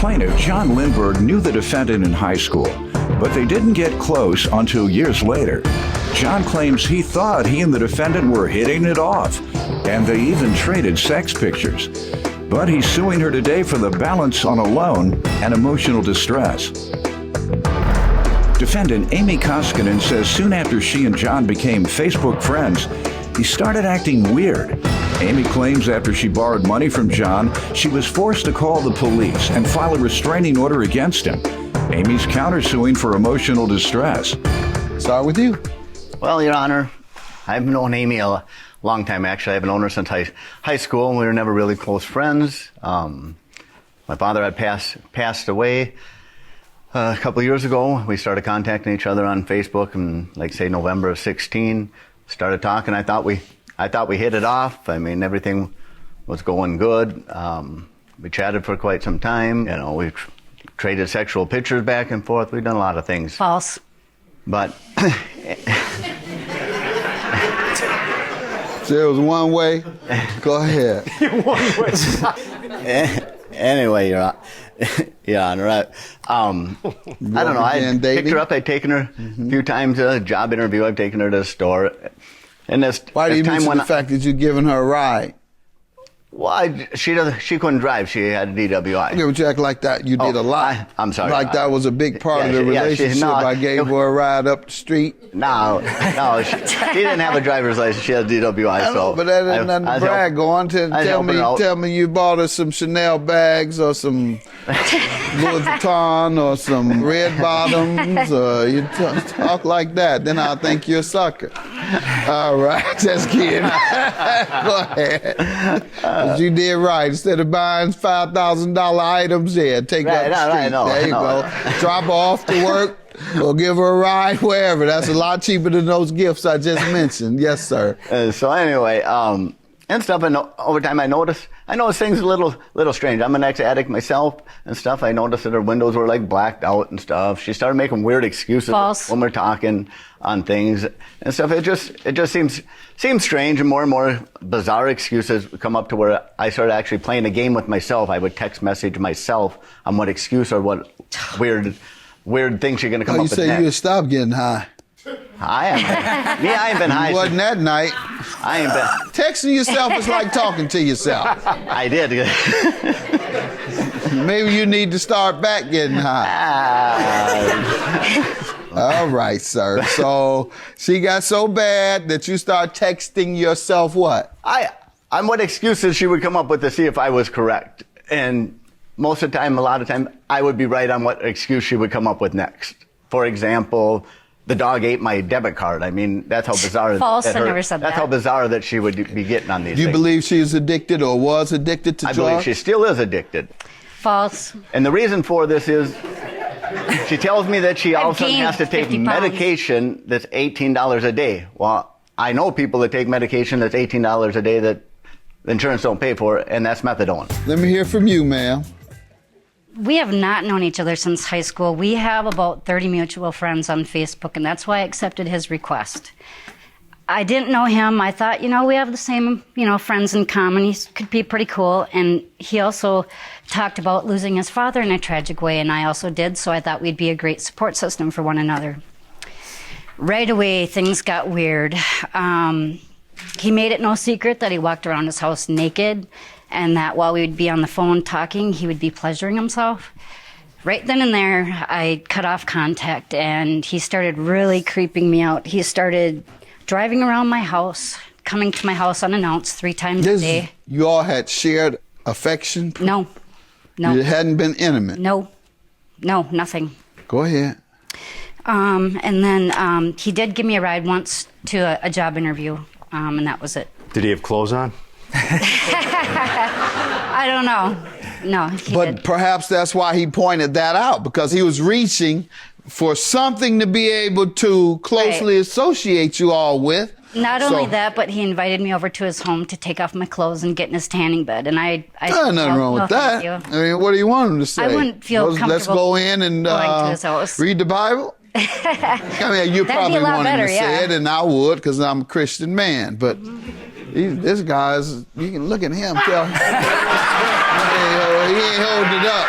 plaintiff, John Lindbergh, knew the defendant in high school, but they didn't get close until years later. John claims he thought he and the defendant were hitting it off, and they even traded sex pictures. But he's suing her today for the balance on a loan and emotional distress. Defendant Amy Koskinen says soon after she and John became Facebook friends, he started acting weird. Amy claims after she borrowed money from John, she was forced to call the police and file a restraining order against him. Amy's countersuing for emotional distress. Start with you. Well, Your Honor, I've known Amy a long time, actually. I've known her since high school, and we were never really close friends. My father had passed away a couple of years ago. We started contacting each other on Facebook, and like say November of 16, started talking. I thought we hit it off. I mean, everything was going good. We chatted for quite some time. You know, we traded sexual pictures back and forth. We've done a lot of things. False. But There was one way. Go ahead. Anyway, Your Honor, I don't know. I picked her up. I'd taken her a few times to a job interview. I've taken her to the store. And why do you mention the fact that you're giving her a ride? Well, she couldn't drive. She had a DWI. Okay, but you act like that. You did a lot. I'm sorry. Like that was a big part of the relationship. I gave her a ride up the street. No, she didn't have a driver's license. She had a DWI. I know, but that ain't nothing to brag on. Tell me you bought her some Chanel bags or some Louis Vuitton or some red bottoms, or you talk like that, then I'll think you're a sucker. All right, just kidding. Go ahead. But you did right. Instead of buying $5,000 items, take her up the street. There you go. Drop her off to work or give her a ride wherever. That's a lot cheaper than those gifts I just mentioned. Yes, sir. So anyway, and stuff, and over time I noticed things a little strange. I'm an ex-addict myself and stuff. I noticed that her windows were like blacked out and stuff. She started making weird excuses when we're talking on things and stuff. It just seems strange, and more bizarre excuses would come up to where I started actually playing a game with myself. I would text message myself on what excuse or what weird thing she's gonna come up with next. You say you would stop getting high. I ain't been high. It wasn't that night. I ain't been. Texting yourself is like talking to yourself. I did. Maybe you need to start back getting high. All right, sir. So she got so bad that you start texting yourself what? I'm what excuses she would come up with to see if I was correct. And most of the time, a lot of time, I would be right on what excuse she would come up with next. For example, the dog ate my debit card. I mean, that's how bizarre. False, I never said that. That's how bizarre that she would be getting on these things. Do you believe she is addicted or was addicted to drugs? I believe she still is addicted. False. And the reason for this is she tells me that she also has to take medication that's $18 a day. Well, I know people that take medication that's $18 a day that the insurance don't pay for, and that's methadone. Let me hear from you, ma'am. We have not known each other since high school. We have about 30 mutual friends on Facebook, and that's why I accepted his request. I didn't know him. I thought, we have the same, friends in common. He could be pretty cool. And he also talked about losing his father in a tragic way, and I also did, so I thought we'd be a great support system for one another. Right away, things got weird. He made it no secret that he walked around his house naked, and that while we would be on the phone talking, he would be pleasuring himself. Right then and there, I cut off contact, and he started really creeping me out. He started driving around my house, coming to my house unannounced 3 times a day. You all had shared affection? No. You hadn't been intimate? No, nothing. Go ahead. And then he did give me a ride once to a job interview, and that was it. Did he have clothes on? I don't know. No, he did. Perhaps that's why he pointed that out, because he was reaching for something to be able to closely associate you all with. Not only that, but he invited me over to his home to take off my clothes and get in his tanning bed. And I there's nothing wrong with that. I mean, what do you want him to say? I wouldn't feel comfortable. Let's go in and going to his house. Read the Bible. I mean, you probably want him to say it, and I would, because I'm a Christian man. But this guy's, you can look at him, tell him. He ain't holding it up.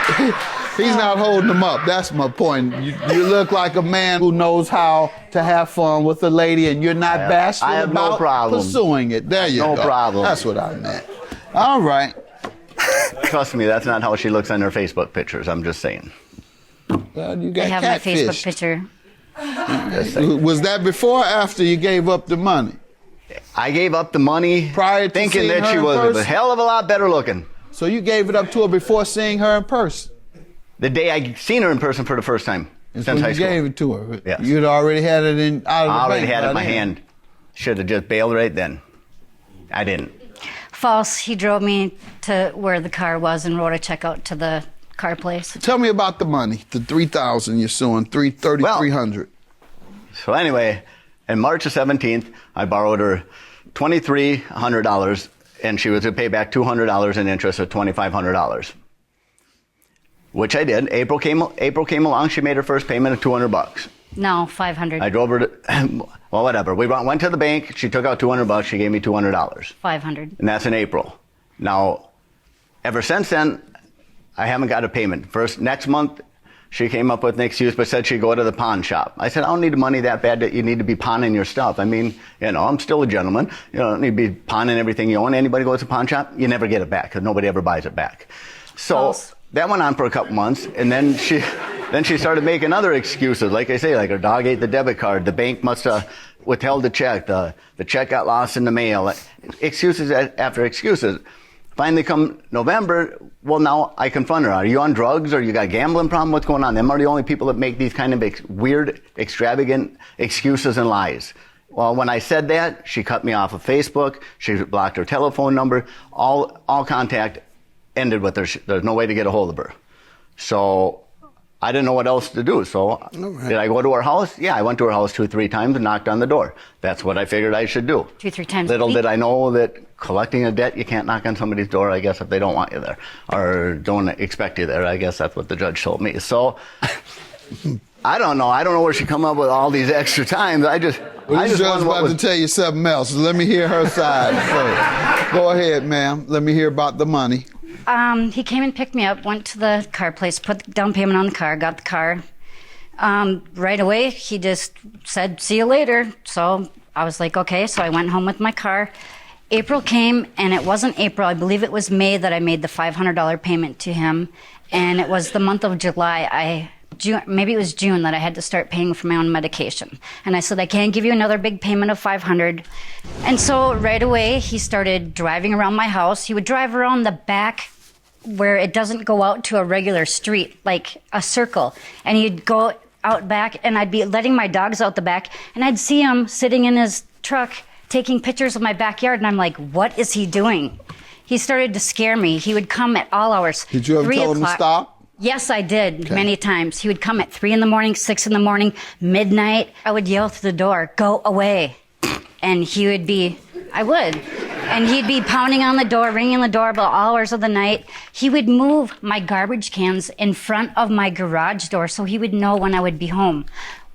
He's not holding them up. That's my point. You look like a man who knows how to have fun with a lady, and you're not bashful I have about no problem. pursuing it. There you go. No problem. That's what I meant. All right. Trust me, that's not how she looks on her Facebook pictures. I'm just saying. Well, you I got have my catfish. Facebook picture. Was that before or after you gave up the money? I gave up the money Prior to thinking seeing that her she in was a person? hell of a lot better looking. So you gave it up to her before seeing her in person? The day I seen her in person for the first time That's since when high you school. gave it to her. Yes. You'd already had it out of the I already bank had it by in my then. hand. Should have just bailed right then. I didn't. False. He drove me to where the car was and wrote a check out to the car place. Tell me about the money, the $3,000 you're suing, $3,300. So anyway, in March of 17th, I borrowed her $2,300, and she was to pay back $200 in interest of $2,500, which I did. April came along. She made her first payment of $200. No, 500. I drove her to, well, whatever. We went to the bank. She took out $200. She gave me $200. 500. And that's in April. Now, ever since then, I haven't got a payment. Next month, she came up with an excuse, but said she'd go to the pawn shop. I said, I don't need the money that bad that you need to be pawning your stuff. I mean, I'm still a gentleman. You don't need to be pawning everything you own. Anybody goes to the pawn shop, you never get it back because nobody ever buys it back. So False. that went on for a couple months, and then she started making other excuses. Like I say, like her dog ate the debit card. The bank must have withheld the check. The check got lost in the mail. Excuses after excuses. Finally come November, well, now I confront her. Are you on drugs or you got a gambling problem? What's going on? Them are the only people that make these kind of weird, extravagant excuses and lies. Well, when I said that, she cut me off of Facebook. She blocked her telephone number. All contact ended with her. There's no way to get a hold of her. So I didn't know what else to do. So did I go to her house? Yeah, I went to her house 2-3 times and knocked on the door. That's what I figured I should do. 2-3 times. Little a week? did I know that collecting a debt, you can't knock on somebody's door, I guess, if they don't want you there or don't expect you there. I guess that's what the judge told me. So I don't know. I don't know where she come up with all these extra times. I just This judge's about to tell you something else. Let me hear her side first. Go ahead, ma'am. Let me hear about the money. He came and picked me up, went to the car place, put the down payment on the car, got the car. Right away, he just said, see you later. So I was like, okay. So I went home with my car. April came, and it wasn't April. I believe it was May that I made the $500 payment to him. And it was the month of July, maybe it was June, that I had to start paying for my own medication. And I said, I can't give you another big payment of $500. And so right away, he started driving around my house. He would drive around the back where it doesn't go out to a regular street, like a circle. And he'd go out back, and I'd be letting my dogs out the back, and I'd see him sitting in his truck taking pictures of my backyard, and I'm like, what is he doing? He started to scare me. He would come at all hours. Did you ever tell him to stop? Yes, I did, many times. He would come at 3 a.m, 6 a.m, midnight. I would yell through the door, go away. And he would be, I would. And he'd be pounding on the door, ringing the doorbell all hours of the night. He would move my garbage cans in front of my garage door so he would know when I would be home.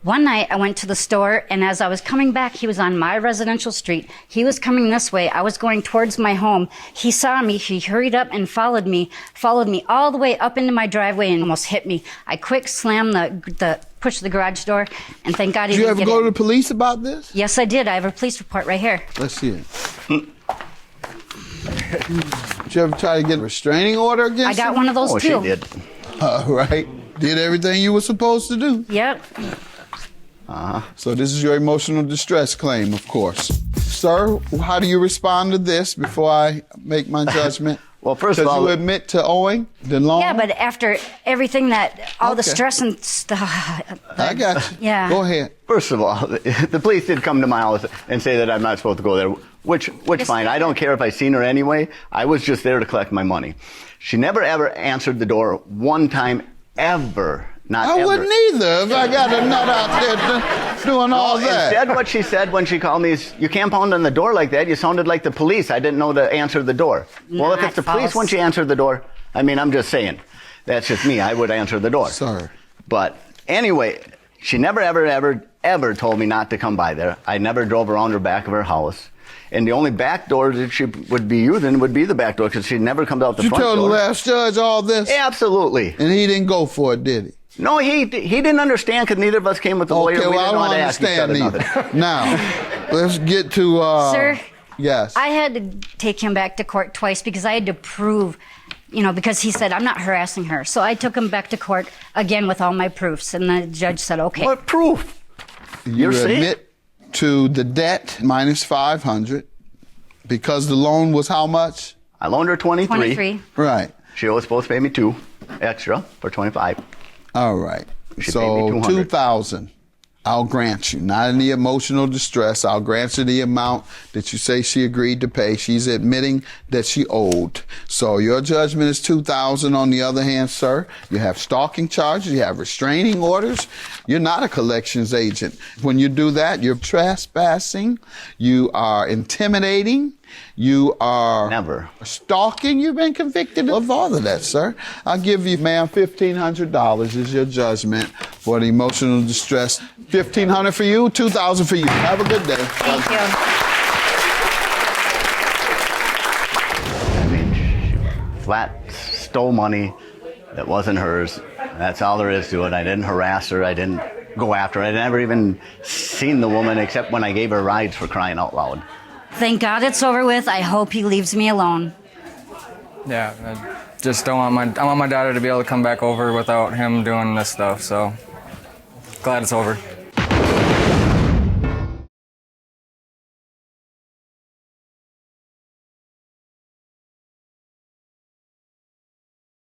One night I went to the store, and as I was coming back, he was on my residential street. He was coming this way. I was going towards my home. He saw me. He hurried up and followed me all the way up into my driveway and almost hit me. I quick slammed pushed the garage door, and thank God he didn't get in. Did you ever go to the police about this? Yes, I did. I have a police report right here. Let's see it. Did you ever try to get a restraining order against I got him? one of those too. She did. Right. Did everything you were supposed to do. Yep. So this is your emotional distress claim, of course. Sir, how do you respond to this before I make my judgment? Well, first of all, you admit to owing the loan? Yeah, but after everything all the stress and stuff. I got you. Yeah. Go ahead. First of all, the police did come to my house and say that I'm not supposed to go there, which fine. I don't care if I seen her anyway. I was just there to collect my money. She never ever answered the door one time ever. I wouldn't either if I got a nut out there doing all that. Instead, what she said when she called me is, you can't pound on the door like that. You sounded like the police. I didn't know to answer the door. Well, if it's the police, when she answered the door, I mean, I'm just saying. That's just me. I would answer the door. Sir. But anyway, she never, ever told me not to come by there. I never drove around her back of her house. And the only back door that she would be using would be the back door because she never comes out the front door. You told the last judge all this? Absolutely. And he didn't go for it, did he? No, he didn't understand because neither of us came with a lawyer. Okay, We well, I didn't know don't how to ask each understand other either. nothing. Now, let's get to... Sir? Yes. I had to take him back to court twice because I had to prove, because he said, I'm not harassing her. So I took him back to court again with all my proofs. And the judge said, okay. What proof? You You're saying? admit to the debt minus $500 because the loan was how much? I loaned her 23. Right. She was supposed to pay me 2 extra for 25. All right. She So paid me $200. $2,000. I'll grant you, not any emotional distress. I'll grant you the amount that you say she agreed to pay. She's admitting that she owed. So your judgment is $2,000. On the other hand, sir, you have stalking charges, you have restraining orders. You're not a collections agent. When you do that, you're trespassing, you are intimidating, you are Never. stalking. You've been convicted of all of that, sir. I'll give you, ma'am, $1,500 is your judgment for the emotional distress. $1,500 for you, $2,000 for you. Have a good day. Thank you. I mean, she flat stole money that wasn't hers. That's all there is to it. I didn't harass her. I didn't go after her. I never even seen the woman except when I gave her rides, for crying out loud. Thank God it's over with. I hope he leaves me alone. Yeah, I just don't want I want my daughter to be able to come back over without him doing this stuff, so glad it's over.